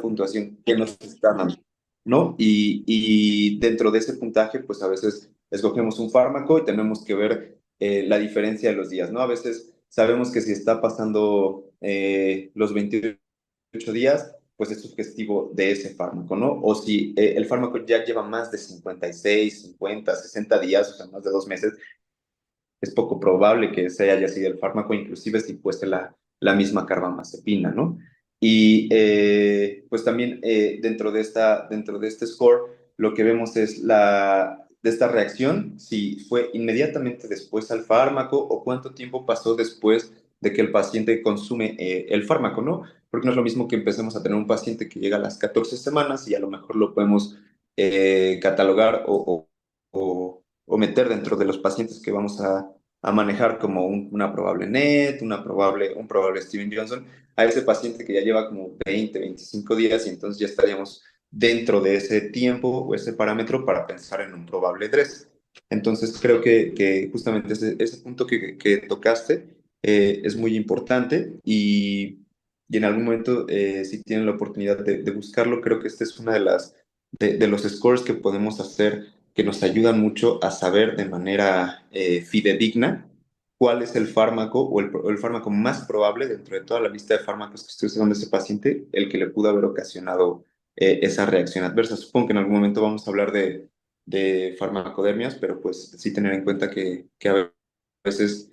puntuación que nos está dando, ¿no? Y dentro de ese puntaje, pues a veces escogemos un fármaco y tenemos que ver la diferencia de los días, ¿no? A veces sabemos que si está pasando los 28 días, pues es sugestivo de ese fármaco, ¿no? O si el fármaco ya lleva más de 56, 50, 60 días, o sea, más de 2 meses, es poco probable que ese haya sido el fármaco, inclusive si fuese la misma carbamazepina, ¿no? Y pues también dentro de este score, lo que vemos es de esta reacción, si fue inmediatamente después al fármaco o cuánto tiempo pasó después de que el paciente consume el fármaco, ¿no? Porque no es lo mismo que empecemos a tener un paciente que llega a las 14 semanas y a lo mejor lo podemos catalogar o meter dentro de los pacientes que vamos a manejar como una probable NET, un probable Steven Johnson, a ese paciente que ya lleva como 20, 25 días y entonces ya estaríamos dentro de ese tiempo o ese parámetro para pensar en un probable DRESS. Entonces creo que justamente ese punto que tocaste es muy importante y en algún momento, si tienen la oportunidad de buscarlo, creo que esta es una de los scores que podemos hacer que nos ayudan mucho a saber de manera fidedigna cuál es el fármaco o el fármaco más probable dentro de toda la lista de fármacos que estoy usando ese paciente, el que le pudo haber ocasionado esa reacción adversa. Supongo que en algún momento vamos a hablar de farmacodermias, pero pues sí tener en cuenta que a veces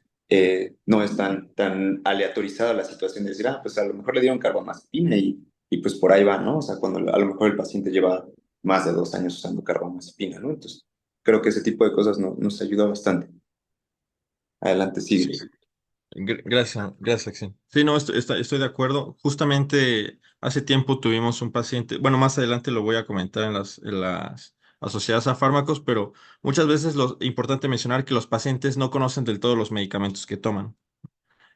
no es tan aleatorizada la situación de decir, ah, pues a lo mejor le dieron carbamazepina y pues por ahí va, ¿no? O sea, cuando a lo mejor el paciente lleva más de 2 años usando carbamazepina, ¿no? Entonces, creo que ese tipo de cosas nos ayuda bastante. Adelante, sigue. Sí. Gracias, gracias, Axel. Sí, no, estoy de acuerdo. Justamente hace tiempo tuvimos un paciente, bueno, más adelante lo voy a comentar en las asociadas a fármacos, pero muchas veces lo importante mencionar que los pacientes no conocen del todo los medicamentos que toman.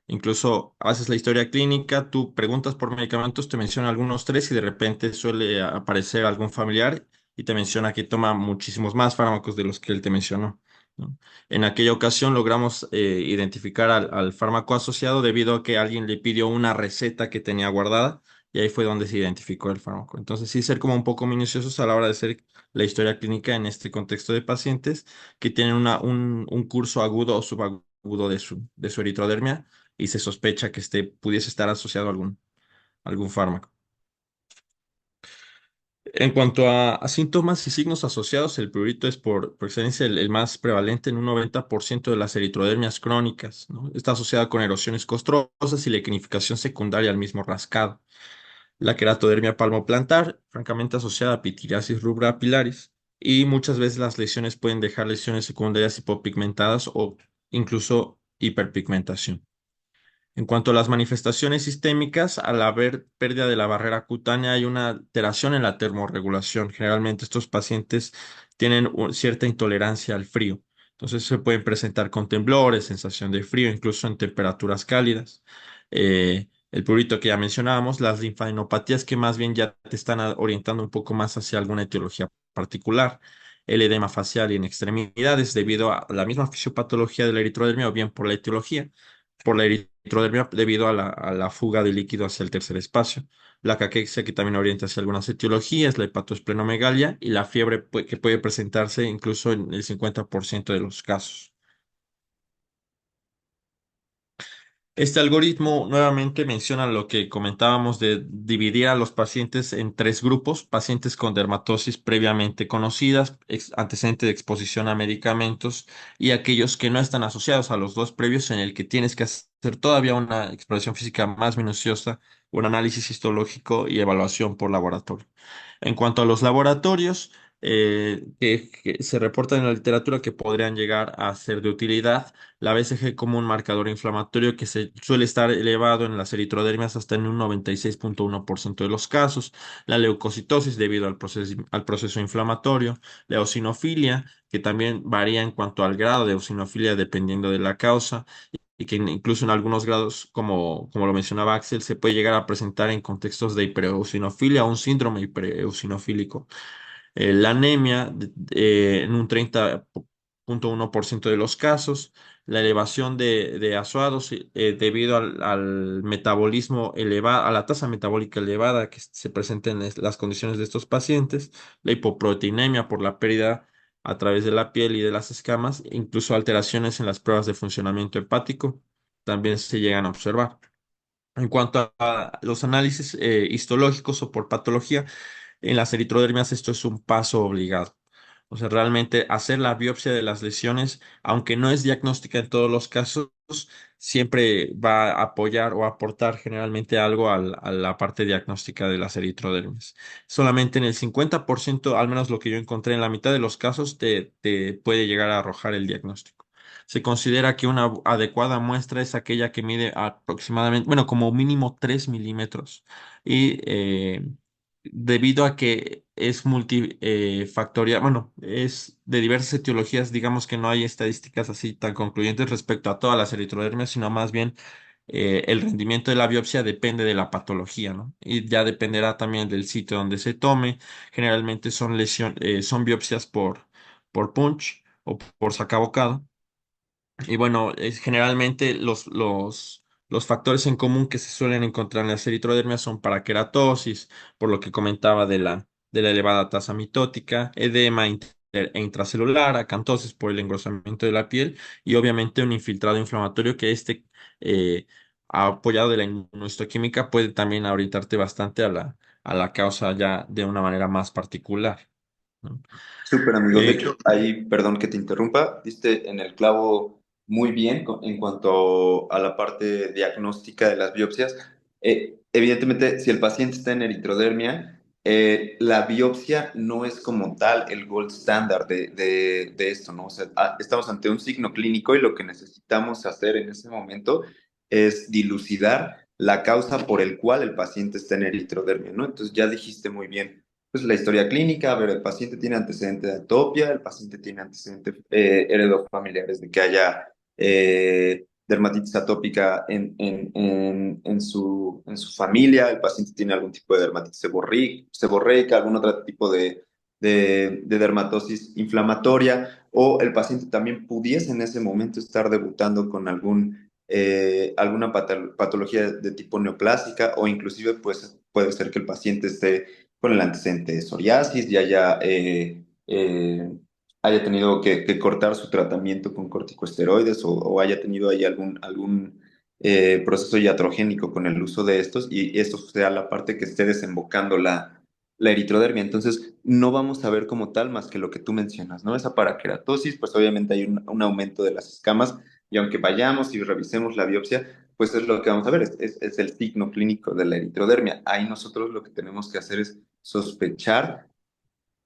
Incluso haces la historia clínica, tú preguntas por medicamentos, te menciona algunos tres y de repente suele aparecer algún familiar y te menciona que toma muchísimos más fármacos de los que él te mencionó, ¿no? En aquella ocasión logramos identificar al fármaco asociado debido a que alguien le pidió una receta que tenía guardada y ahí fue donde se identificó el fármaco. Entonces sí ser como un poco minuciosos a la hora de hacer la historia clínica en este contexto de pacientes que tienen un curso agudo o subagudo de su eritrodermia y se sospecha que pudiese estar asociado a algún fármaco. En cuanto a síntomas y signos asociados, el prurito es por excelencia el más prevalente en un 90% de las eritrodermias crónicas, ¿no? Está asociada con erosiones costrosas y la clinificación secundaria al mismo rascado. La queratodermia palmoplantar, francamente asociada a pitiriasis rubra pilaris, y muchas veces las lesiones pueden dejar lesiones secundarias hipopigmentadas o incluso hiperpigmentación. En cuanto a las manifestaciones sistémicas, al haber pérdida de la barrera cutánea, hay una alteración en la termorregulación. Generalmente estos pacientes tienen cierta intolerancia al frío. Entonces se pueden presentar con temblores, sensación de frío, incluso en temperaturas cálidas. El prurito que ya mencionábamos, las linfadenopatías que más bien ya te están orientando un poco más hacia alguna etiología particular. El edema facial y en extremidades debido a la misma fisiopatología de la eritrodermia o bien por la etiología por la eritrodermia debido a la fuga de líquido hacia el tercer espacio, la caquexia que también orienta hacia algunas etiologías, la hepatosplenomegalia y la fiebre que puede presentarse incluso en el 50% de los casos. Este algoritmo nuevamente menciona lo que comentábamos de dividir a los pacientes en tres grupos: pacientes con dermatosis previamente conocidas, antecedente de exposición a medicamentos y aquellos que no están asociados a los dos previos en el que tienes que hacer todavía una exploración física más minuciosa, un análisis histológico y evaluación por laboratorio. En cuanto a los laboratorios, que se reportan en la literatura que podrían llegar a ser de utilidad, la BCG como un marcador inflamatorio que se suele estar elevado en las eritrodermias hasta en un 96,1% de los casos, la leucocitosis debido al proceso inflamatorio, la eosinofilia, que también varía en cuanto al grado de eosinofilia dependiendo de la causa, y que incluso en algunos grados, como lo mencionaba Axel, se puede llegar a presentar en contextos de hipereosinofilia o un síndrome hipereosinofílico. La anemia en un 30%. 0.1% de los casos, la elevación de ácidos debido al metabolismo elevado, a la tasa metabólica elevada que se presenta en las condiciones de estos pacientes, la hipoproteinemia por la pérdida a través de la piel y de las escamas, incluso alteraciones en las pruebas de funcionamiento hepático también se llegan a observar. En cuanto a los análisis histológicos o por patología, en las eritrodermias esto es un paso obligado. O sea, realmente hacer la biopsia de las lesiones, aunque no es diagnóstica en todos los casos, siempre va a apoyar o aportar generalmente algo a la parte diagnóstica de las eritrodermias. Solamente en el 50%, al menos lo que yo encontré en la mitad de los casos, te puede llegar a arrojar el diagnóstico. Se considera que una adecuada muestra es aquella que mide aproximadamente, bueno, como mínimo 3 milímetros. Y debido a que es multifactorial, bueno, es de diversas etiologías, digamos que no hay estadísticas así tan concluyentes respecto a todas las eritrodermias, sino más bien el rendimiento de la biopsia depende de la patología, ¿no? Y ya dependerá también del sitio donde se tome. Generalmente son biopsias por punch o por sacabocado. Y bueno, generalmente los factores en común que se suelen encontrar en las eritrodermias son paraqueratosis, por lo que comentaba de la elevada tasa mitótica, edema e intracelular, acantosis por el engrosamiento de la piel y obviamente un infiltrado inflamatorio que eh, apoyado de la inmunohistoquímica puede también orientarte bastante a la causa ya de una manera más particular, ¿no? Súper amigo. De Eh, hecho, ahí, perdón que te interrumpa, diste en el clavo muy bien en cuanto a la parte diagnóstica de las biopsias. Evidentemente, si el paciente está en eritrodermia, la biopsia no es como tal el gold standard de esto, ¿no? O sea, estamos ante un signo clínico y lo que necesitamos hacer en ese momento es dilucidar la causa por el cual el paciente está en eritrodermia, ¿no? Entonces, ya dijiste muy bien pues la historia clínica, a ver, el paciente tiene antecedente de atopia, el paciente tiene antecedentes heredofamiliares de que haya dermatitis atópica en su familia, el paciente tiene algún tipo de dermatitis seborreica, algún otro tipo de dermatosis inflamatoria, o el paciente también pudiese en ese momento estar debutando con alguna patología de tipo neoplásica, o inclusive pues, puede ser que el paciente esté con el antecedente de psoriasis y haya tenido que cortar su tratamiento con corticosteroides o haya tenido ahí algún proceso iatrogénico con el uso de estos y esto sea la parte que esté desembocando la eritrodermia. Entonces, no vamos a ver como tal más que lo que tú mencionas, ¿no? Esa paraqueratosis, pues obviamente hay un aumento de las escamas y aunque vayamos y revisemos la biopsia, pues es lo que vamos a ver, es el signo clínico de la eritrodermia. Ahí nosotros lo que tenemos que hacer es sospechar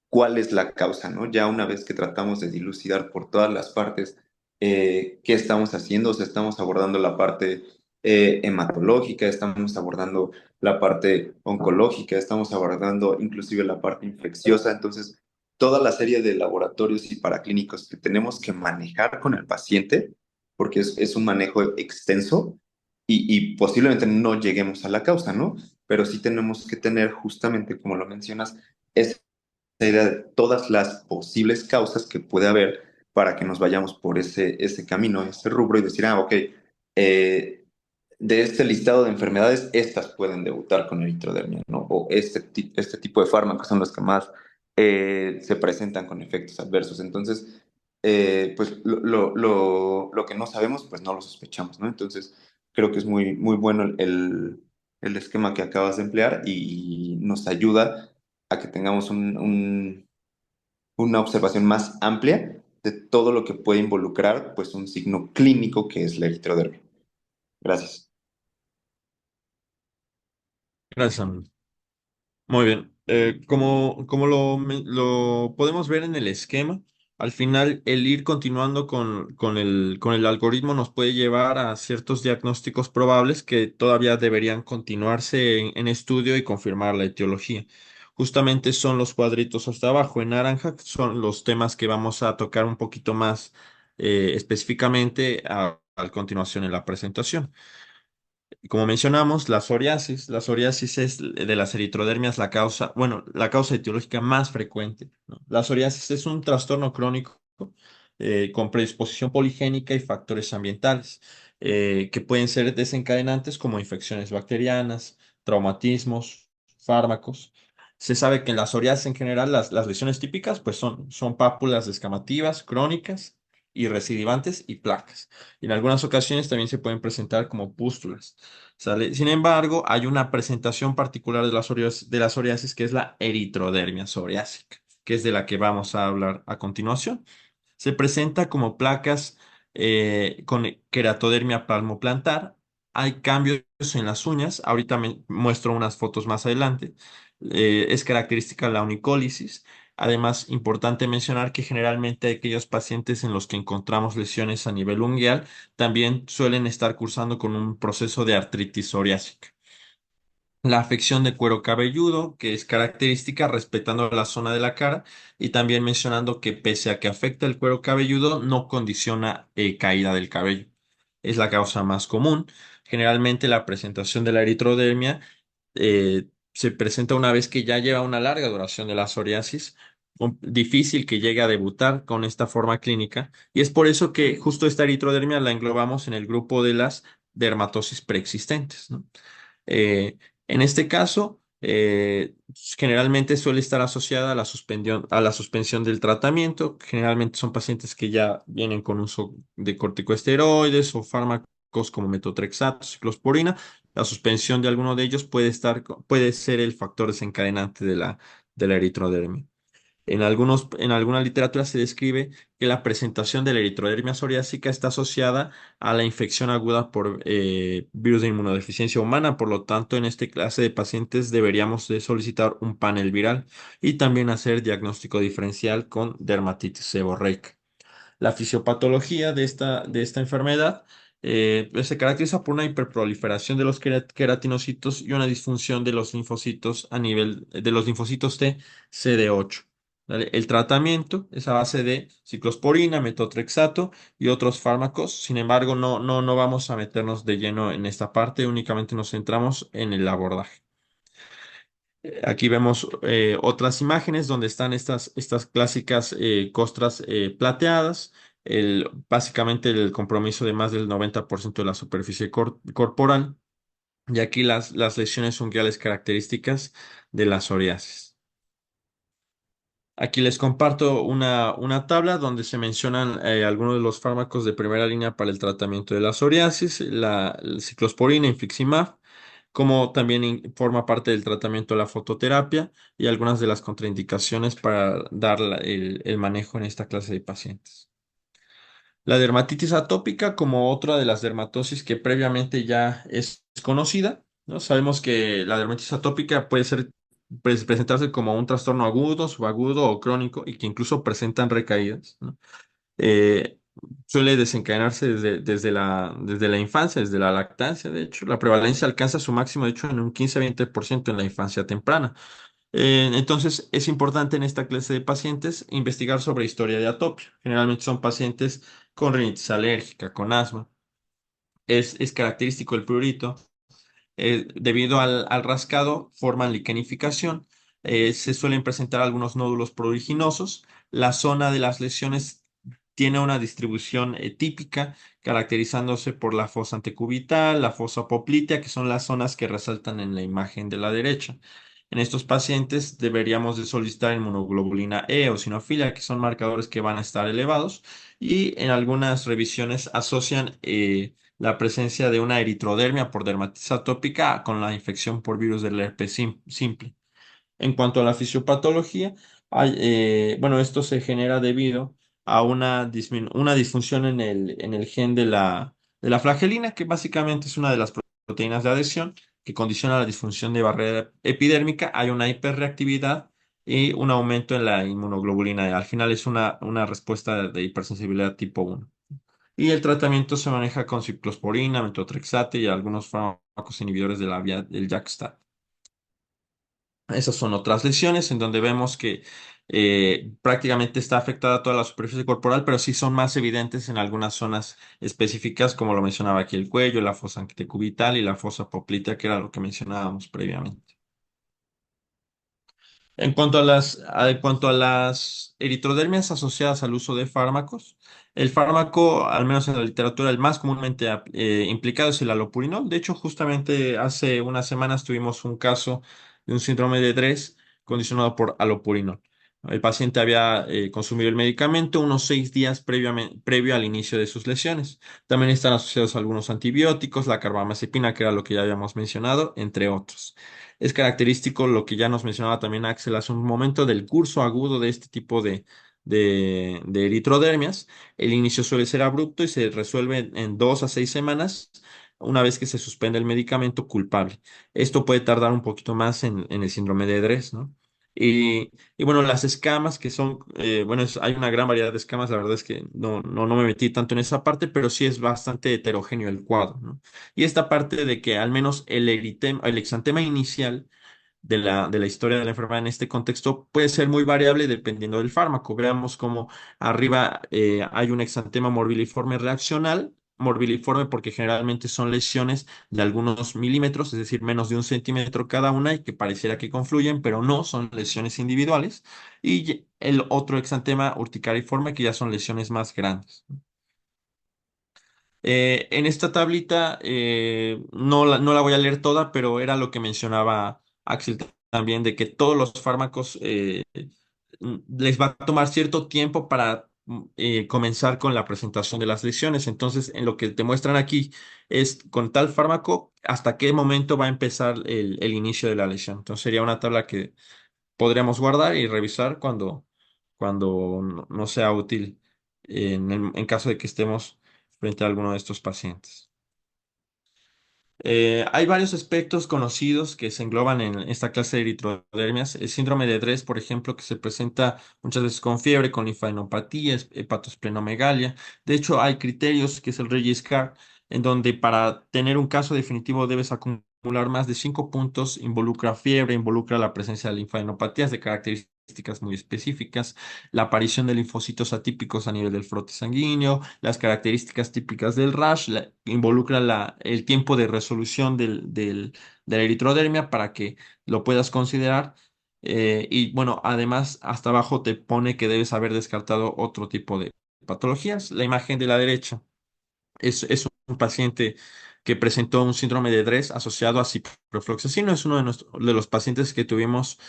cuál es la causa, ¿no? Ya una vez que tratamos de dilucidar por todas las partes qué estamos haciendo, o sea, estamos abordando la parte hematológica, estamos abordando la parte oncológica, estamos abordando inclusive la parte infecciosa, entonces toda la serie de laboratorios y paraclínicos que tenemos que manejar con el paciente, porque es un manejo extenso y posiblemente no lleguemos a la causa, ¿no? Pero sí tenemos que tener justamente, como lo mencionas, esa idea de todas las posibles causas que puede haber para que nos vayamos por ese camino, ese rubro y decir, ok, de este listado de enfermedades, estas pueden debutar con eritrodermia, ¿no? O este tipo de fármacos son los que más se presentan con efectos adversos. Entonces, pues lo que no sabemos, pues no lo sospechamos, ¿no? Entonces, creo que es muy, muy bueno el esquema que acabas de emplear y nos ayuda a que tengamos una observación más amplia de todo lo que puede involucrar pues un signo clínico que es la eritrodermia. Gracias. Gracias, amigo. Muy bien. Como lo podemos ver en el esquema, al final el ir continuando con el algoritmo nos puede llevar a ciertos diagnósticos probables que todavía deberían continuarse en estudio y confirmar la etiología. Justamente son los cuadritos hasta abajo en naranja, son los temas que vamos a tocar un poquito más específicamente a continuación en la presentación. Como mencionamos, la psoriasis es de las eritrodermias la causa, bueno, la causa etiológica más frecuente, ¿no? La psoriasis es un trastorno crónico con predisposición poligénica y factores ambientales, que pueden ser desencadenantes como infecciones bacterianas, traumatismos, fármacos. Se sabe que en la psoriasis en general las lesiones típicas pues son pápulas descamativas, crónicas y recidivantes y placas. Y en algunas ocasiones también se pueden presentar como pústulas. ¿Sale? Sin embargo, hay una presentación particular de la psoriasis que es la eritrodermia psoriásica, que es de la que vamos a hablar a continuación. Se presenta como placas con queratodermia palmoplantar. Hay cambios en las uñas. Ahorita me muestro unas fotos más adelante. Es característica la unicólisis. Además, importante mencionar que generalmente aquellos pacientes en los que encontramos lesiones a nivel ungueal también suelen estar cursando con un proceso de artritis psoriásica. La afección de cuero cabelludo, que es característica respetando la zona de la cara y también mencionando que pese a que afecta el cuero cabelludo, no condiciona caída del cabello. Es la causa más común. Generalmente la presentación de la eritrodermia se presenta una vez que ya lleva una larga duración de la psoriasis, difícil que llegue a debutar con esta forma clínica y es por eso que justo esta eritrodermia la englobamos en el grupo de las dermatosis preexistentes, ¿no? Eh, en este caso, generalmente suele estar asociada a la suspensión del tratamiento. Generalmente son pacientes que ya vienen con uso de corticosteroides o fármacos como metotrexato, ciclosporina. La suspensión de alguno de ellos puede ser el factor desencadenante de la eritrodermia. En alguna literatura se describe que la presentación de la eritrodermia psoriásica está asociada a la infección aguda por virus de inmunodeficiencia humana. Por lo tanto, en este clase de pacientes deberíamos de solicitar un panel viral y también hacer diagnóstico diferencial con dermatitis seborreica. La fisiopatología de esta enfermedad pues se caracteriza por una hiperproliferación de los queratinocitos y una disfunción de los linfocitos a nivel de los linfocitos T CD8. ¿Vale? El tratamiento es a base de ciclosporina, metotrexato y otros fármacos. Sin embargo, no vamos a meternos de lleno en esta parte, únicamente nos centramos en el abordaje. Aquí vemos otras imágenes donde están estas clásicas costras plateadas, básicamente el compromiso de más del 90% de la superficie corporal, y aquí las lesiones unguiales características de la psoriasis. Aquí les comparto una tabla donde se mencionan algunos de los fármacos de primera línea para el tratamiento de la psoriasis, la ciclosporina, infliximab, como también forma parte del tratamiento de la fototerapia y algunas de las contraindicaciones para dar el manejo en esta clase de pacientes. La dermatitis atópica como otra de las dermatosis que previamente ya es conocida, ¿no? Sabemos que la dermatitis atópica puede ser, presentarse como un trastorno agudo, subagudo o crónico y que incluso presentan recaídas, ¿no? Eh, Suele desencadenarse desde la infancia, desde la lactancia, de hecho. La prevalencia alcanza su máximo, de hecho, en un 15 a 20% en la infancia temprana. Entonces, es importante en esta clase de pacientes investigar sobre historia de atopia. Generalmente son pacientes con rinitis alérgica, con asma. Es característico el prurito. Debido al rascado, forman liquenificación. Se suelen presentar algunos nódulos pruriginosos. La zona de las lesiones tiene una distribución típica, caracterizándose por la fosa antecubital, la fosa poplitea, que son las zonas que resaltan en la imagen de la derecha. En estos pacientes deberíamos de solicitar inmunoglobulina E o sinofilia, que son marcadores que van a estar elevados, y en algunas revisiones asocian la presencia de una eritrodermia por dermatitis atópica con la infección por virus del herpes simple. En cuanto a la fisiopatología, bueno, esto se genera debido a una disfunción en el gen de la flagelina, que básicamente es una de las proteínas de adhesión que condiciona la disfunción de barrera epidérmica. Hay una hiperreactividad y un aumento en la inmunoglobulina E. Al final es una respuesta de hipersensibilidad tipo 1. Y el tratamiento se maneja con ciclosporina, metotrexate y algunos fármacos inhibidores de la vía del JAK-STAT. Esas son otras lesiones en donde vemos que prácticamente está afectada toda la superficie corporal, pero sí son más evidentes en algunas zonas específicas, como lo mencionaba aquí el cuello, la fosa antecubital y la fosa poplitea, que era lo que mencionábamos previamente. En cuanto a las eritrodermias asociadas al uso de fármacos, el fármaco, al menos en la literatura, el más comúnmente implicado es el alopurinol. De hecho, justamente hace unas semanas tuvimos un caso de un síndrome de Dres condicionado por alopurinol. El paciente había consumido el medicamento unos 6 días previo al inicio de sus lesiones. También están asociados algunos antibióticos, la carbamazepina, que era lo que ya habíamos mencionado, entre otros. Es característico lo que ya nos mencionaba también Axel hace un momento del curso agudo de este tipo de eritrodermias. El inicio suele ser abrupto y se resuelve en 2 a 6 semanas una vez que se suspende el medicamento culpable. Esto puede tardar un poquito más en el síndrome de Dres, ¿no? Y bueno, las escamas que son, bueno, hay una gran variedad de escamas, la verdad es que no me metí tanto en esa parte, pero sí es bastante heterogéneo el cuadro, ¿no? Y esta parte de que al menos el exantema inicial de la historia de la enfermedad en este contexto puede ser muy variable dependiendo del fármaco. Veamos cómo arriba hay un exantema morbiliforme reaccional, morbiliforme porque generalmente son lesiones de algunos milímetros, es decir, menos de 1 centímetro cada una y que pareciera que confluyen, pero no, son lesiones individuales. Y el otro exantema urticariforme que ya son lesiones más grandes. En esta tablita, no la voy a leer toda, pero era lo que mencionaba Axel también, de que todos los fármacos les va a tomar cierto tiempo para comenzar con la presentación de las lesiones. Entonces, en lo que te muestran aquí es con tal fármaco hasta qué momento va a empezar el inicio de la lesión. Entonces, sería una tabla que podríamos guardar y revisar cuando no sea útil en caso de que estemos frente a alguno de estos pacientes. Hay varios aspectos conocidos que se engloban en esta clase de eritrodermias. El síndrome de Dres, por ejemplo, que se presenta muchas veces con fiebre, con linfadenopatía, hepatosplenomegalia. De hecho, hay criterios, que es el Registrar, en donde para tener un caso definitivo debes acumular más de 5 puntos. Involucra fiebre, involucra la presencia de linfadenopatías de características muy específicas, la aparición de linfocitos atípicos a nivel del frote sanguíneo, las características típicas del rash, involucra el tiempo de resolución de la eritrodermia para que lo puedas considerar. Y bueno, además, hasta abajo te pone que debes haber descartado otro tipo de patologías. La imagen de la derecha es un paciente que presentó un síndrome de Dres asociado a ciprofloxacino. Es uno de los pacientes que tuvimos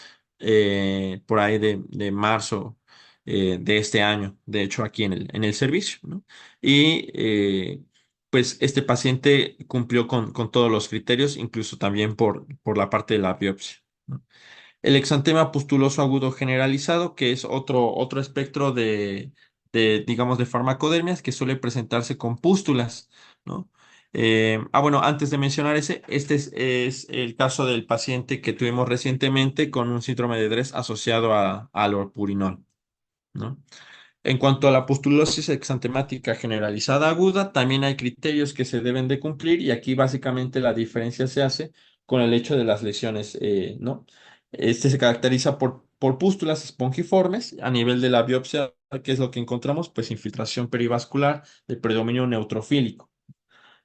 por ahí de marzo de este año, de hecho aquí en el servicio, ¿no? Y pues este paciente cumplió con todos los criterios, incluso también por la parte de la biopsia, ¿no? El exantema pustuloso agudo generalizado, que es otro espectro digamos, de farmacodermias que suele presentarse con pústulas, ¿no? Bueno, antes de mencionar este es el caso del paciente que tuvimos recientemente con un síndrome de Dres asociado al orpurinol, ¿no? En cuanto a la pustulosis exantemática generalizada aguda, también hay criterios que se deben de cumplir y aquí básicamente la diferencia se hace con el hecho de las lesiones, ¿no? Este se caracteriza por pústulas espongiformes a nivel de la biopsia. ¿Qué es lo que encontramos? Pues infiltración perivascular de predominio neutrofílico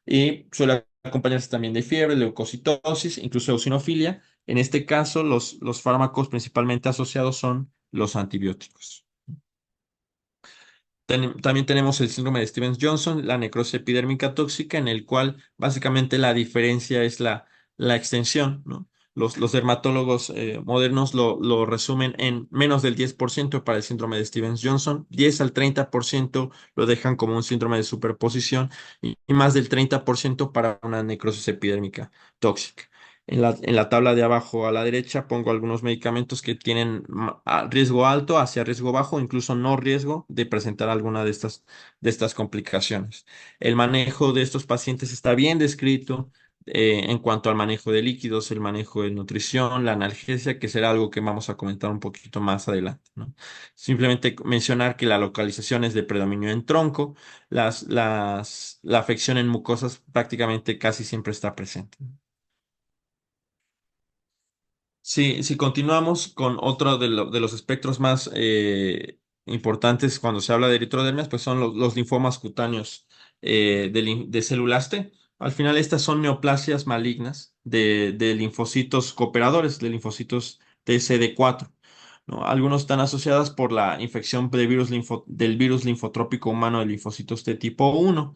y suele acompañarse también de fiebre, leucocitosis, incluso eosinofilia. En este caso, los fármacos principalmente asociados son los antibióticos. También tenemos el síndrome de Stevens-Johnson, la necrosis epidérmica tóxica, en el cual básicamente la diferencia es la extensión, ¿no? Los dermatólogos modernos lo resumen en menos del 10% para el síndrome de Stevens-Johnson, 10 al 30% lo dejan como un síndrome de superposición y más del 30% para una necrosis epidérmica tóxica. En la tabla de abajo a la derecha pongo algunos medicamentos que tienen riesgo alto hacia riesgo bajo, incluso no riesgo de presentar alguna de estas complicaciones. El manejo de estos pacientes está bien descrito en cuanto al manejo de líquidos, el manejo de nutrición, la analgesia, que será algo que vamos a comentar un poquito más adelante, ¿no? Simplemente mencionar que la localización es de predominio en tronco, la afección en mucosas prácticamente casi siempre está presente. Si continuamos con otro de los espectros más importantes cuando se habla de eritrodermias, pues son los linfomas cutáneos de células T. Al final, estas son neoplasias malignas de linfocitos cooperadores, de linfocitos TCD4. ¿no? Algunos están asociadas por la infección de del virus linfotrópico humano de linfocitos T tipo 1.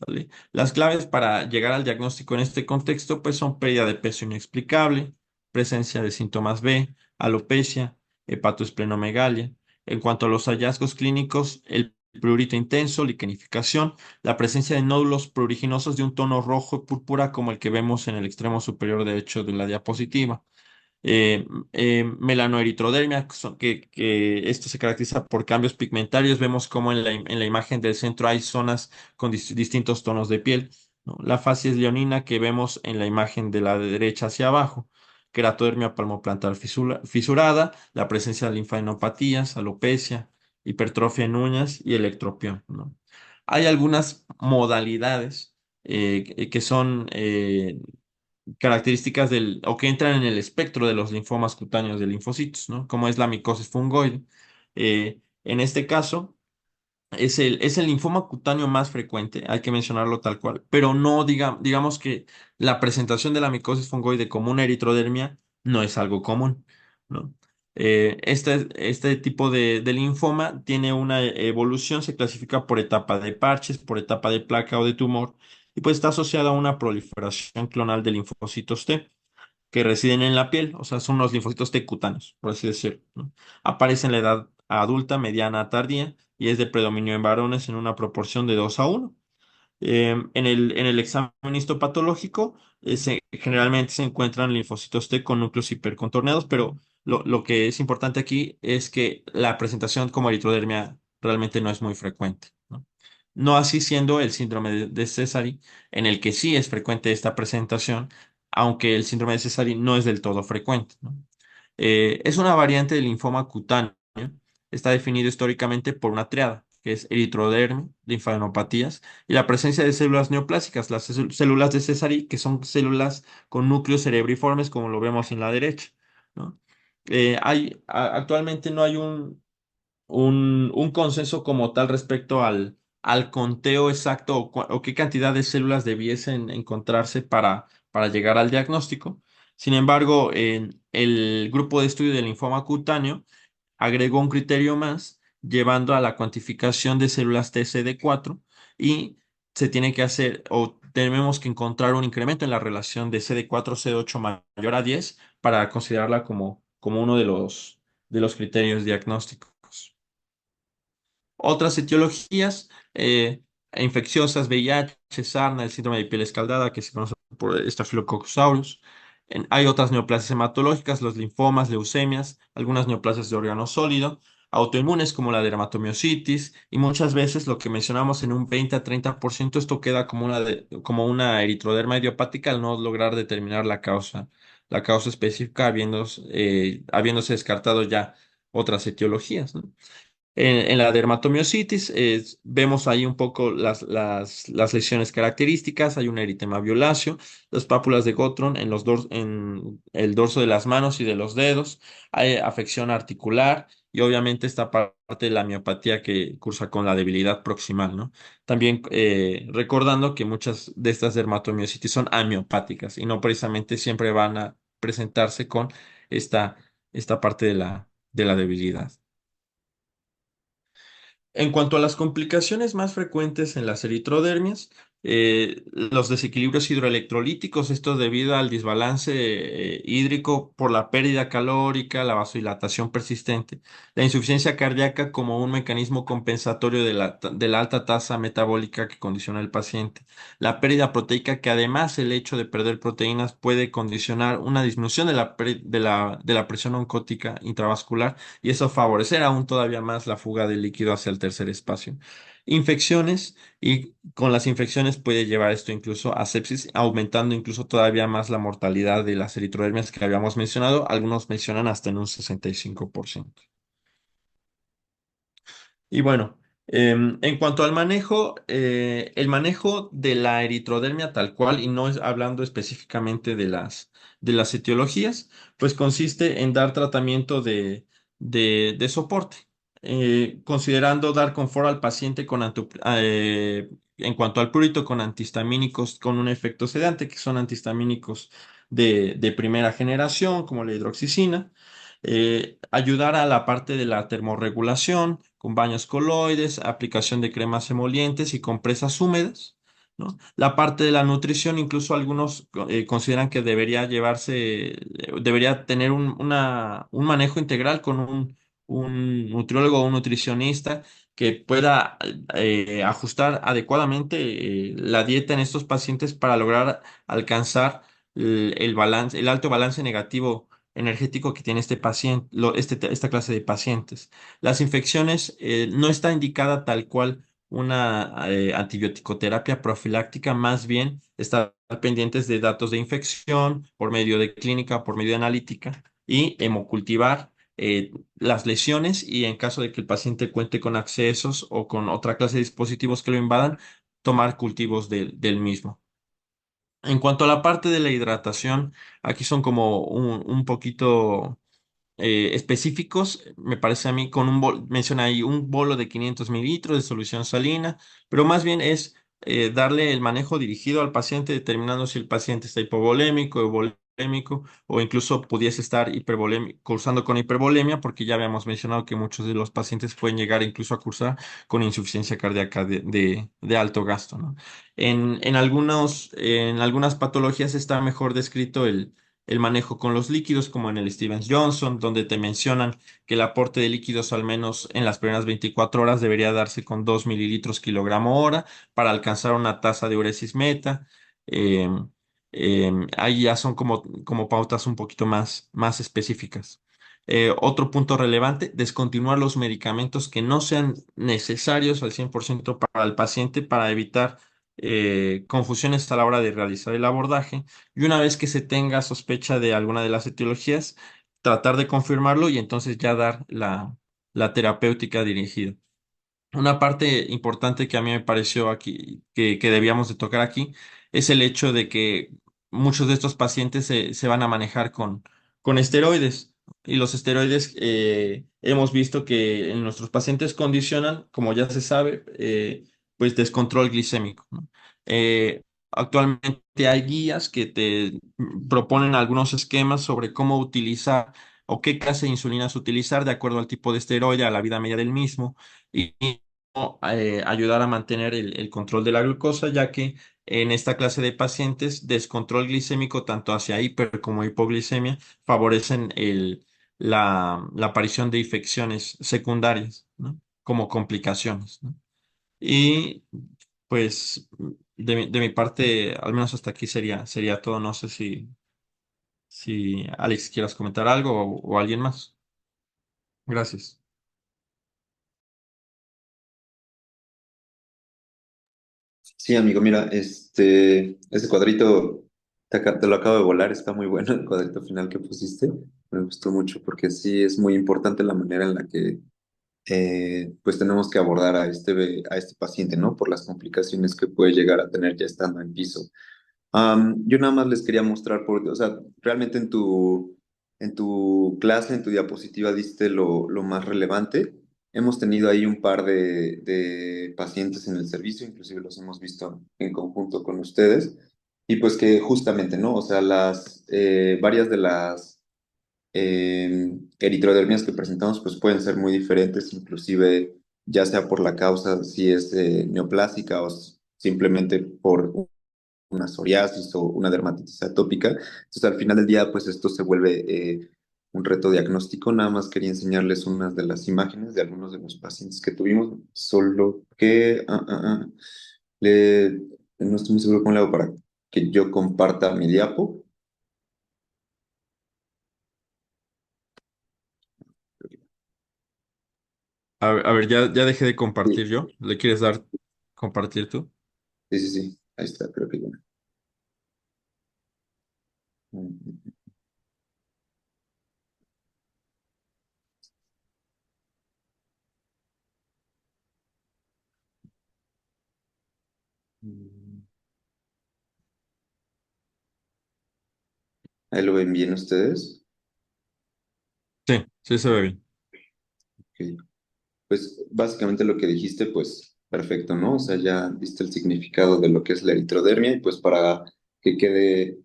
¿Vale? Las claves para llegar al diagnóstico en este contexto pues son pérdida de peso inexplicable, presencia de síntomas B, alopecia, hepatoesplenomegalia. En cuanto a los hallazgos clínicos, el prurito intenso, liquenificación, la presencia de nódulos pruriginosos de un tono rojo y púrpura como el que vemos en el extremo superior derecho de la diapositiva. eh, Melanoeritrodermia, que esto se caracteriza por cambios pigmentarios. Vemos como en en la imagen del centro hay zonas con distintos tonos de piel, ¿no? La facies leonina que vemos en la imagen de la derecha hacia abajo. Keratodermia palmoplantar fisurada, la presencia de linfadenopatías, alopecia, hipertrofia en uñas y electropión, ¿no? Hay algunas modalidades que son características o que entran en el espectro de los linfomas cutáneos de linfocitos, ¿no? Como es la micosis fungoide. En este caso, es el linfoma cutáneo más frecuente, hay que mencionarlo tal cual, pero no digamos que la presentación de la micosis fungoide como una eritrodermia no es algo común, ¿no? Este tipo de linfoma tiene una evolución, se clasifica por etapa de parches, por etapa de placa o de tumor, y pues está asociada a una proliferación clonal de linfocitos T que residen en la piel, o sea, son los linfocitos T cutáneos, por así decirlo, ¿no? Aparece en la edad adulta, mediana, tardía y es de predominio en varones en una proporción de 2 a 1. En el examen histopatológico generalmente se encuentran linfocitos T con núcleos hipercontorneados, pero lo que es importante aquí es que la presentación como eritrodermia realmente no es muy frecuente, ¿no? No así siendo el síndrome de Sézary, en el que sí es frecuente esta presentación, aunque el síndrome de Sézary no es del todo frecuente, ¿no? Es una variante del linfoma cutáneo. Está definido históricamente por una triada, que es eritrodermia, linfadenopatías y la presencia de células neoplásicas, las células de Sézary, que son células con núcleos cerebriformes, como lo vemos en la derecha, ¿no? Actualmente no hay un consenso como tal respecto al conteo exacto o qué cantidad de células debiesen encontrarse para llegar al diagnóstico. Sin embargo, en el grupo de estudio del linfoma cutáneo agregó un criterio más, llevando a la cuantificación de células TCD4 y se tiene que hacer o tenemos que encontrar un incremento en la relación de CD4 CD8 mayor a 10 para considerarla como uno de los criterios diagnósticos. Otras etiologías infecciosas, VIH, sarna, el síndrome de piel escaldada, que se conoce por Staphylococcus aureus. Hay otras neoplasias hematológicas, los linfomas, leucemias, algunas neoplasias de órgano sólido, autoinmunes como la dermatomiositis, y muchas veces lo que mencionamos en un 20 a 30%, esto queda como como una eritroderma idiopática al no lograr determinar la causa específica, habiéndose descartado ya otras etiologías, ¿no? En la dermatomiositis vemos ahí un poco las lesiones características. Hay un eritema violáceo, las pápulas de Gottron en el dorso de las manos y de los dedos. Hay afección articular y obviamente esta parte de la miopatía que cursa con la debilidad proximal, ¿no? También recordando que muchas de estas dermatomiositis son amiopáticas y no precisamente siempre van a presentarse con esta, esta parte de de la debilidad. En cuanto a las complicaciones más frecuentes en las eritrodermias, los desequilibrios hidroelectrolíticos, esto debido al desbalance hídrico por la pérdida calórica, la vasodilatación persistente, la insuficiencia cardíaca como un mecanismo compensatorio de la alta tasa metabólica que condiciona al paciente, la pérdida proteica que además el hecho de perder proteínas puede condicionar una disminución de la presión oncótica intravascular y eso favorecer aún todavía más la fuga de líquido hacia el tercer espacio. Infecciones y con las infecciones puede llevar esto incluso a sepsis, aumentando incluso todavía más la mortalidad de las eritrodermias que habíamos mencionado. Algunos mencionan hasta en un 65%. Y bueno, en cuanto al manejo, el manejo de la eritrodermia tal cual, y no es hablando específicamente de de las etiologías, pues consiste en dar tratamiento de soporte, considerando dar confort al paciente en cuanto al prurito con antihistamínicos con un efecto sedante, que son antihistamínicos de primera generación, como la hidroxicina. ayudar a la parte de la termorregulación con baños coloides, aplicación de cremas emolientes y compresas húmedas, ¿no? La parte de la nutrición, incluso algunos consideran que debería llevarse, debería tener un manejo integral con un nutriólogo o un nutricionista que pueda ajustar adecuadamente la dieta en estos pacientes para lograr alcanzar el balance, el alto balance negativo energético que tiene este paciente, esta clase de pacientes. Las infecciones no está indicada tal cual una antibiótico-terapia profiláctica, más bien estar pendientes de datos de infección por medio de clínica, por medio de analítica y hemocultivar las lesiones y en caso de que el paciente cuente con accesos o con otra clase de dispositivos que lo invadan, tomar cultivos del mismo. En cuanto a la parte de la hidratación, aquí son como un poquito específicos, me parece a mí, con menciona ahí un bolo de 500 mililitros de solución salina, pero más bien es darle el manejo dirigido al paciente, determinando si el paciente está hipovolémico, euvolémico, o incluso pudiese estar cursando con hipervolemia, porque ya habíamos mencionado que muchos de los pacientes pueden llegar incluso a cursar con insuficiencia cardíaca de alto gasto, ¿no? En algunas patologías está mejor descrito el manejo con los líquidos, como en el Stevens Johnson, donde te mencionan que el aporte de líquidos al menos en las primeras 24 horas debería darse con 2 mililitros kilogramo hora para alcanzar una tasa de uresis meta. Eh, ahí ya son como pautas un poquito más específicas. Otro punto relevante, descontinuar los medicamentos que no sean necesarios al 100% para el paciente para evitar confusiones a la hora de realizar el abordaje y una vez que se tenga sospecha de alguna de las etiologías, tratar de confirmarlo y entonces ya dar la terapéutica dirigida. Una parte importante que a mí me pareció aquí, que debíamos de tocar aquí, es el hecho de que muchos de estos pacientes se van a manejar con esteroides. Y los esteroides hemos visto que en nuestros pacientes condicionan, como ya se sabe, pues descontrol glicémico, ¿no? Actualmente hay guías que te proponen algunos esquemas sobre cómo utilizar o qué clase de insulinas utilizar de acuerdo al tipo de esteroide, a la vida media del mismo y ayudar a mantener el control de la glucosa, ya que en esta clase de pacientes, descontrol glicémico tanto hacia hiper como hipoglicemia favorecen la aparición de infecciones secundarias, ¿no? Como complicaciones, ¿no? Y pues de mi parte, al menos hasta aquí sería todo. No sé si Alex quieras comentar algo o alguien más. Gracias. Sí, amigo, mira, ese cuadrito te lo acabo de volar, está muy bueno el cuadrito final que pusiste, me gustó mucho porque sí es muy importante la manera en la que pues tenemos que abordar a este paciente, ¿no? Por las complicaciones que puede llegar a tener ya estando en piso. Yo nada más les quería mostrar, o sea, realmente en tu clase, en tu diapositiva diste lo más relevante. Hemos tenido ahí un par de pacientes en el servicio, inclusive los hemos visto en conjunto con ustedes, y pues que justamente, ¿no? O sea, varias de las eritrodermias que presentamos pues pueden ser muy diferentes, inclusive ya sea por la causa, si es neoplásica o simplemente por una psoriasis o una dermatitis atópica. Entonces, al final del día, pues esto se vuelve un reto diagnóstico. Nada más quería enseñarles unas de las imágenes de algunos de los pacientes que tuvimos, solo que no estoy muy seguro cómo le hago para que yo comparta mi diapo. A ver, ya dejé de compartir Sí, yo. ¿Le quieres dar compartir tú? sí, sí, sí. Ahí está, creo que ya. Ahí lo ven bien ustedes. Sí, sí se ve bien. Ok. Pues básicamente lo que dijiste, pues perfecto, ¿no? O sea, ya diste el significado de lo que es la eritrodermia y pues para que quede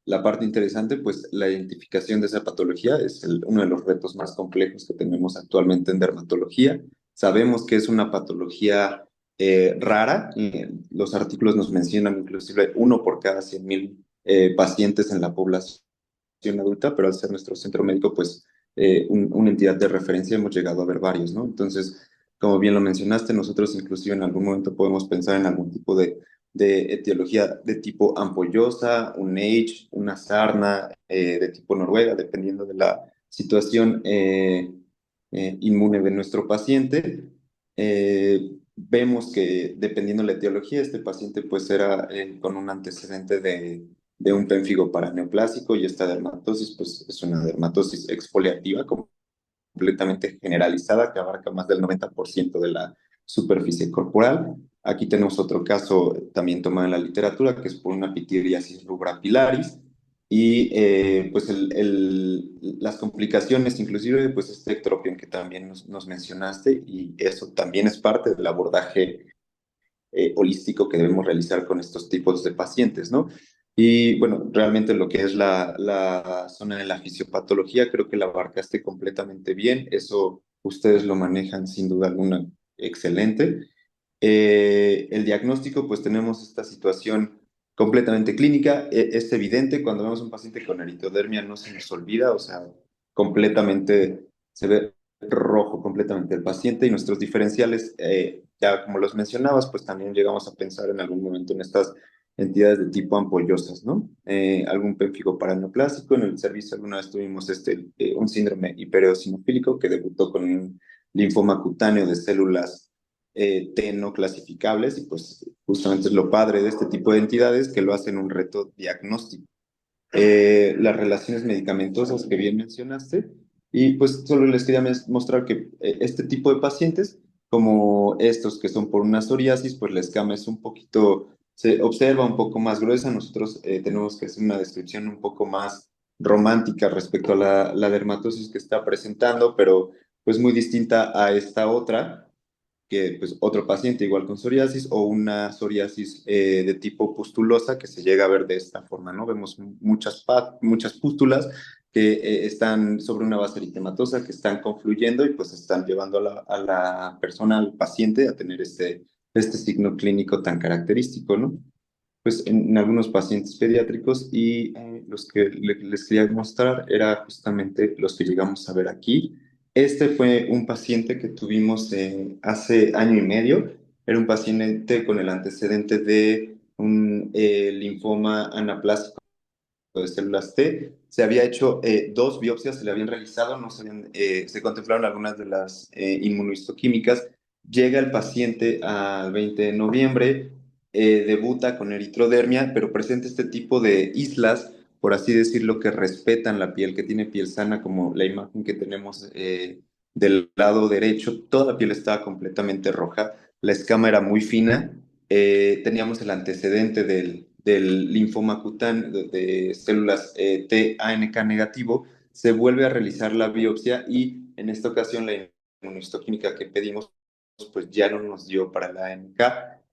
la parte interesante, pues la identificación de esa patología es uno de los retos más complejos que tenemos actualmente en dermatología. Sabemos que es una patología rara. Los artículos nos mencionan inclusive 1 por cada 100.000 pacientes en la población adulta, pero al ser nuestro centro médico, pues una entidad de referencia, hemos llegado a ver varios, ¿no? Entonces, como bien lo mencionaste, nosotros inclusive en algún momento podemos pensar en algún tipo de etiología de tipo ampollosa, un H, una sarna de tipo Noruega, dependiendo de la situación inmune de nuestro paciente. Vemos que dependiendo de la etiología, este paciente pues era con un antecedente de un pénfigo paraneoplásico, y esta dermatosis pues es una dermatosis exfoliativa completamente generalizada que abarca más del 90% de la superficie corporal. Aquí tenemos otro caso también tomado en la literatura, que es por una pityriasis rubra pilaris, y pues las complicaciones, inclusive pues este ectropión que también nos mencionaste, y eso también es parte del abordaje holístico que debemos realizar con estos tipos de pacientes, ¿no? Y bueno, realmente lo que es la zona de la fisiopatología, creo que la abarcaste completamente bien. Eso ustedes lo manejan sin duda alguna excelente. El diagnóstico, pues tenemos esta situación completamente clínica. Es evidente cuando vemos un paciente con eritrodermia, no se nos olvida, o sea, completamente se ve rojo completamente el paciente, y nuestros diferenciales, ya como los mencionabas, pues también llegamos a pensar en algún momento en estas entidades de tipo ampollosas, ¿no? Algún pérfido paraneoplásico. En el servicio alguna vez tuvimos un síndrome hipereosinofílico que debutó con un linfoma cutáneo de células T no clasificables, y pues justamente es lo padre de este tipo de entidades, que lo hacen un reto diagnóstico. Las relaciones medicamentosas que bien mencionaste, y pues solo les quería mostrar que este tipo de pacientes, como estos que son por una psoriasis, pues la escama es un poquito, se observa un poco más gruesa. Nosotros tenemos que hacer una descripción un poco más romántica respecto a la dermatosis que está presentando, pero pues muy distinta a esta otra, que pues otro paciente igual con psoriasis, o una psoriasis de tipo pustulosa que se llega a ver de esta forma, ¿no? Vemos muchas pústulas que están sobre una base eritematosa, que están confluyendo y pues están llevando a la persona, al paciente, a tener este signo clínico tan característico, ¿no? Pues en algunos pacientes pediátricos, y los que les quería mostrar era justamente los que llegamos a ver aquí. Este fue un paciente que tuvimos hace año y medio. Era un paciente con el antecedente de un linfoma anaplásico de células T. Se había hecho 2 biopsias, se le habían realizado, no se contemplaron algunas de las inmunohistoquímicas. Llega el paciente al 20 de noviembre, debuta con eritrodermia, pero presenta este tipo de islas, por así decirlo, que respetan la piel, que tiene piel sana, como la imagen que tenemos del lado derecho. Toda la piel estaba completamente roja, la escama era muy fina. Teníamos el antecedente del linfoma cutáneo de células T-ANK negativo. Se vuelve a realizar la biopsia, y en esta ocasión la inmunohistoquímica que pedimos pues ya no nos dio para la ANK,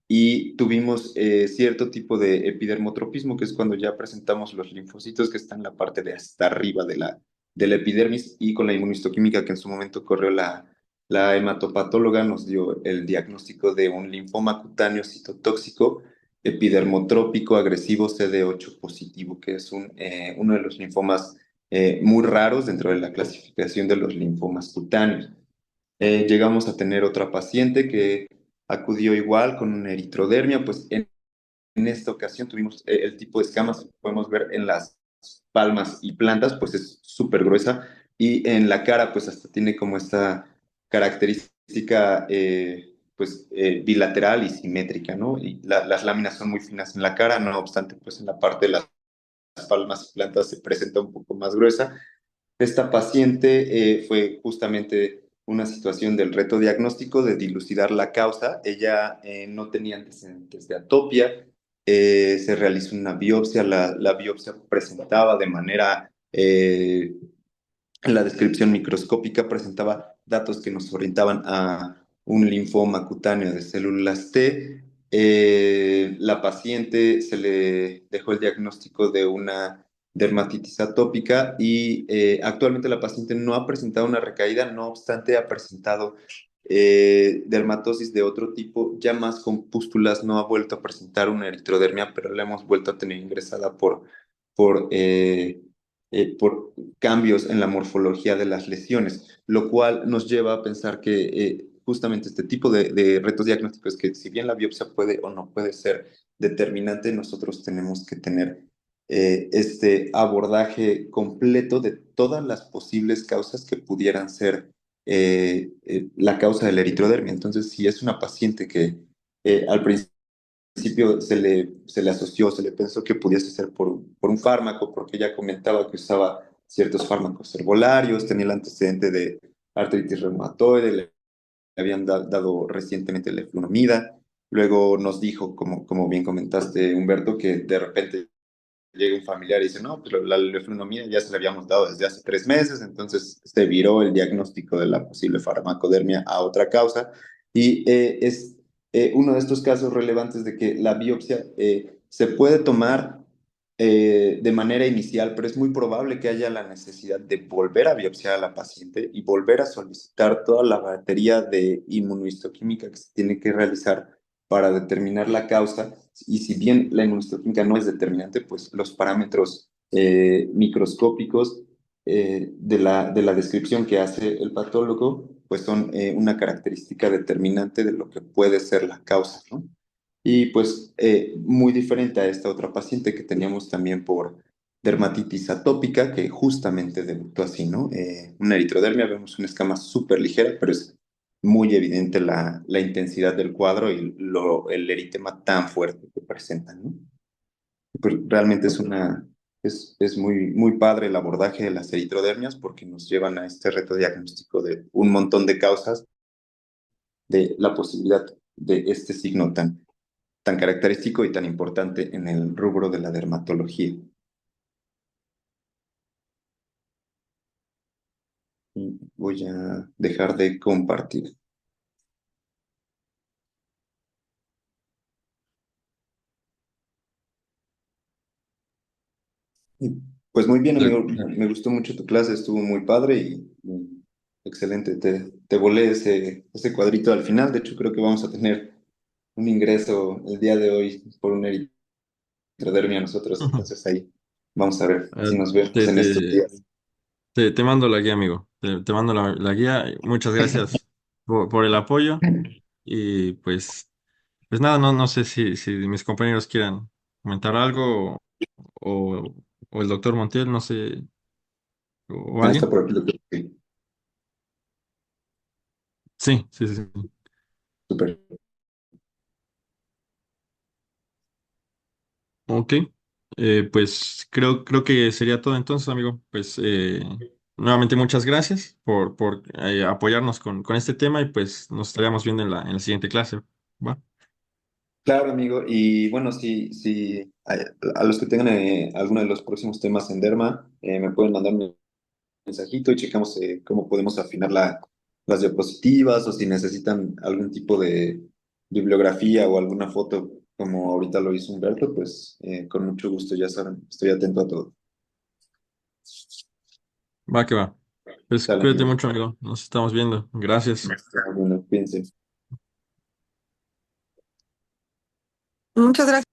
y tuvimos cierto tipo de epidermotropismo, que es cuando ya presentamos los linfocitos que están en la parte de hasta arriba de la epidermis, y con la inmunohistoquímica que en su momento corrió la hematopatóloga, nos dio el diagnóstico de un linfoma cutáneo citotóxico epidermotrópico agresivo CD8 positivo, que es uno de los linfomas muy raros dentro de la clasificación de los linfomas cutáneos. Llegamos a tener otra paciente que acudió igual con una eritrodermia. Pues en esta ocasión tuvimos el tipo de escamas que podemos ver en las palmas y plantas, pues es súper gruesa, y en la cara pues hasta tiene como esta característica pues bilateral y simétrica, ¿no? Y las láminas son muy finas en la cara, no obstante pues en la parte de las palmas y plantas se presenta un poco más gruesa. Esta paciente fue justamente una situación del reto diagnóstico, de dilucidar la causa. Ella no tenía antecedentes de atopia. Se realizó una biopsia. La biopsia presentaba de manera, en la descripción microscópica, presentaba datos que nos orientaban a un linfoma cutáneo de células T. La paciente se le dejó el diagnóstico de una dermatitis atópica y actualmente la paciente no ha presentado una recaída, no obstante ha presentado dermatosis de otro tipo, ya más con pústulas, no ha vuelto a presentar una eritrodermia, pero la hemos vuelto a tener ingresada por, eh, por cambios en la morfología de las lesiones, lo cual nos lleva a pensar que justamente este tipo de retos diagnósticos, que si bien la biopsia puede o no puede ser determinante, nosotros tenemos que tener este abordaje completo de todas las posibles causas que pudieran ser la causa de la eritrodermia. Entonces, si es una paciente que al principio se le asoció, se le pensó que pudiese ser por un fármaco, porque ella comentaba que usaba ciertos fármacos herbolarios, tenía el antecedente de artritis reumatoide, le habían dado recientemente leflunomida. Luego nos dijo, como bien comentaste, Humberto, que de repente llega un familiar y dice, no, pues la leflunomida ya se la habíamos dado desde hace 3 meses, entonces se viró el diagnóstico de la posible farmacodermia a otra causa y es uno de estos casos relevantes de que la biopsia se puede tomar de manera inicial, pero es muy probable que haya la necesidad de volver a biopsiar a la paciente y volver a solicitar toda la batería de inmunohistoquímica que se tiene que realizar para determinar la causa. Y si bien la inmunohistoquímica no es determinante, pues los parámetros microscópicos de la descripción que hace el patólogo, pues son una característica determinante de lo que puede ser la causa, ¿no? Y pues muy diferente a esta otra paciente que teníamos también por dermatitis atópica, que justamente debutó así, ¿no? Una eritrodermia, vemos una escama súper ligera, pero es muy evidente la intensidad del cuadro y el eritema tan fuerte que presentan, ¿no? Pues realmente es muy padre el abordaje de las eritrodermias porque nos llevan a este reto diagnóstico de un montón de causas de la posibilidad de este signo tan característico y tan importante en el rubro de la dermatología. Y voy a dejar de compartir. Y, pues muy bien, De- amigo, me gustó mucho tu clase, estuvo muy padre y excelente. Te volé ese cuadrito al final. De hecho, creo que vamos a tener un ingreso el día de hoy por una eritrodermia nosotros. Entonces ahí vamos a ver eh, si nos vemos te, en estos te, días. te mando la guía, amigo. Te mando la guía. Muchas gracias por el apoyo. Y pues nada, no sé si mis compañeros quieran comentar algo o, o el doctor Montiel, no sé, o Ah, está alguien. por aquí. Sí, Sí, sí, sí, sí. súper. Ok. Pues creo que sería todo entonces, amigo. Pues nuevamente muchas gracias por apoyarnos con este tema y pues nos estaríamos viendo en la siguiente clase. ¿Va? Claro, amigo. Y bueno, si a los que tengan alguno de los próximos temas en Derma, me pueden mandar un mensajito y checamos cómo podemos afinar las diapositivas o si necesitan algún tipo de bibliografía o alguna foto, como ahorita lo hizo Humberto, pues con mucho gusto, ya saben, estoy atento a todo. Va que va. Pues Sale, cuídate amigo. mucho, amigo. Nos estamos viendo. Gracias. Bueno, cuídense. Muchas gracias.